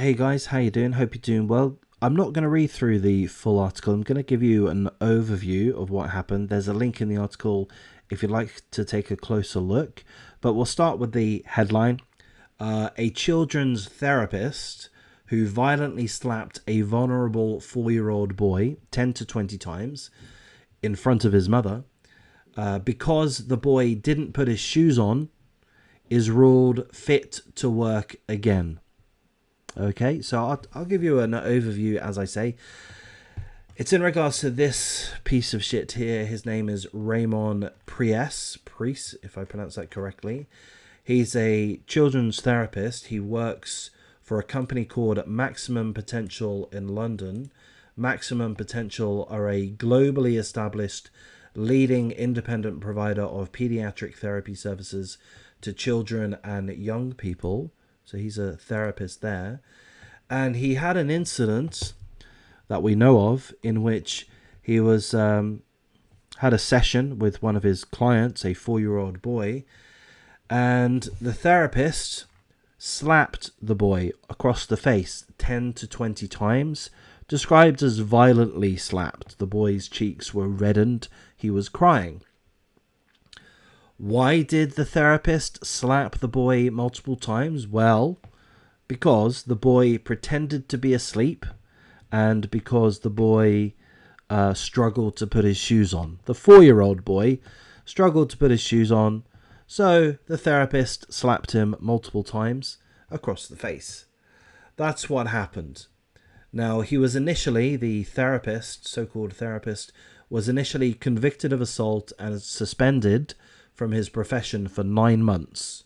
Hey guys, how you doing? Hope you're doing well. I'm not going to read through the full article. I'm going to give you an overview of what happened. There's a link in the article if you'd like to take a closer look. But we'll start with the headline. A children's therapist who violently slapped a vulnerable 4-year-old boy 10 to 20 times in front of his mother because the boy didn't put his shoes on is ruled fit to work again. Okay, so I'll give you an overview, as I say. It's in regards to this piece of shit here. His name is Raymond Priest, if I pronounce that correctly. He's a children's therapist. He works for a company called Maximum Potential in London. Maximum Potential are a globally established leading independent provider of pediatric therapy services to children and young people. So he's a therapist there. And he had an incident that we know of in which he was had a session with one of his clients, a 4-year-old boy, and the therapist slapped the boy across the face 10 to 20 times, described as violently slapped. The boy's cheeks were reddened. He was crying. Why did the therapist slap the boy multiple times? Well, because the boy pretended to be asleep and because the boy struggled to put his shoes on. The 4-year-old boy struggled to put his shoes on, so the therapist slapped him multiple times across the face. That's what happened. Now, he was initially, the therapist, so-called therapist, was initially convicted of assault and suspended from his profession for 9 months,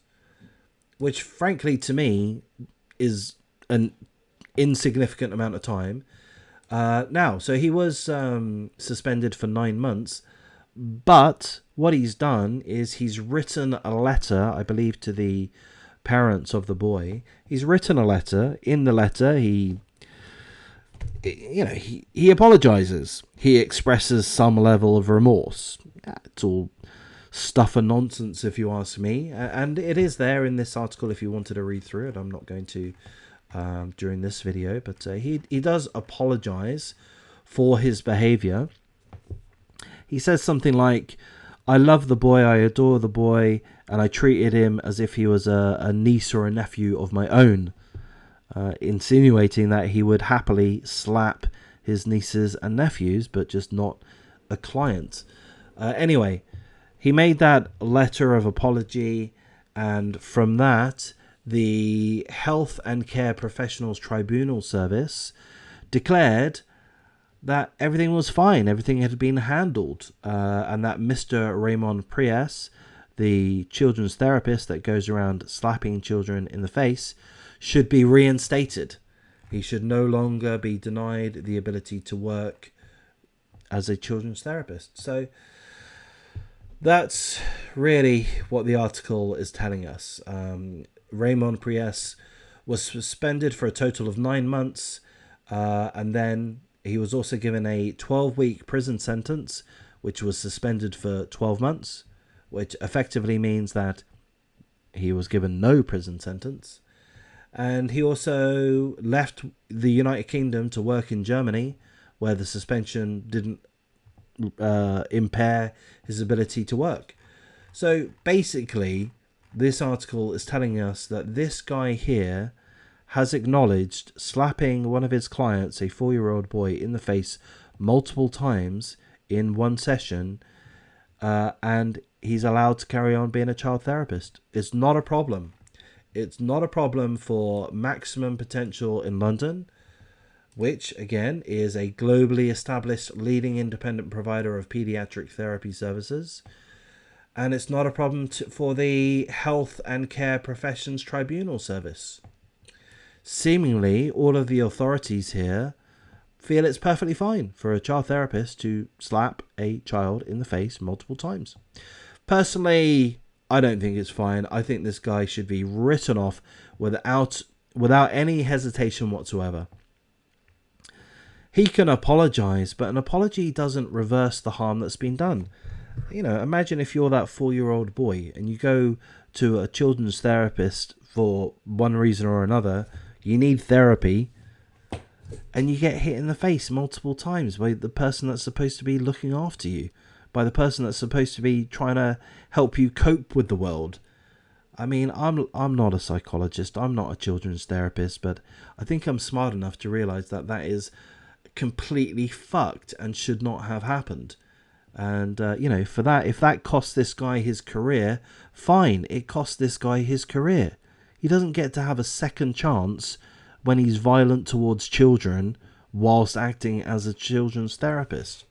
which frankly to me is an insignificant amount of time. So he was suspended for 9 months, but what he's done is he's written a letter, I believe, to the parents of the boy. He's written a letter. In the letter, he apologizes. He expresses some level of remorse. It's all stuff and nonsense, if you ask me, and it is there in this article if you wanted to read through it. I'm not going to during this video, but he does apologize for his behavior. He says something like, "I love the boy, I adore the boy, and I treated him as if he was a niece or a nephew of my own," insinuating that he would happily slap his nieces and nephews, but just not a client. Anyway, he made that letter of apology, and from that, the Health and Care Professionals Tribunal Service declared that everything was fine, everything had been handled, and that Mr. Raymond Priest, the children's therapist that goes around slapping children in the face, should be reinstated. He should no longer be denied the ability to work as a children's therapist. So that's really what the article is telling us. Raymond Priest was suspended for a total of 9 months, and then he was also given a 12-week prison sentence, which was suspended for 12 months, which effectively means that he was given no prison sentence. And he also left the United Kingdom to work in Germany, where the suspension didn't impair his ability to work. So basically, this article is telling us that this guy here has acknowledged slapping one of his clients, a 4-year-old boy, in the face multiple times in one session, and he's allowed to carry on being a child therapist. It's not a problem. It's not a problem for Maximum Potential in London, which, again, is a globally established leading independent provider of pediatric therapy services. And it's not a problem for the Health and Care Professions Tribunal Service. Seemingly, all of the authorities here feel it's perfectly fine for a child therapist to slap a child in the face multiple times. Personally, I don't think it's fine. I think this guy should be written off without any hesitation whatsoever. He can apologize, but an apology doesn't reverse the harm that's been done. Imagine if you're that 4-year-old boy and you go to a children's therapist for one reason or another, you need therapy, and you get hit in the face multiple times by the person that's supposed to be looking after you, by the person that's supposed to be trying to help you cope with the world. I mean, I'm not a psychologist, I'm not a children's therapist, but I think I'm smart enough to realize that that is completely fucked and should not have happened. And you know, for that, if that cost this guy his career, fine, it cost this guy his career. He doesn't get to have a second chance when he's violent towards children whilst acting as a children's therapist.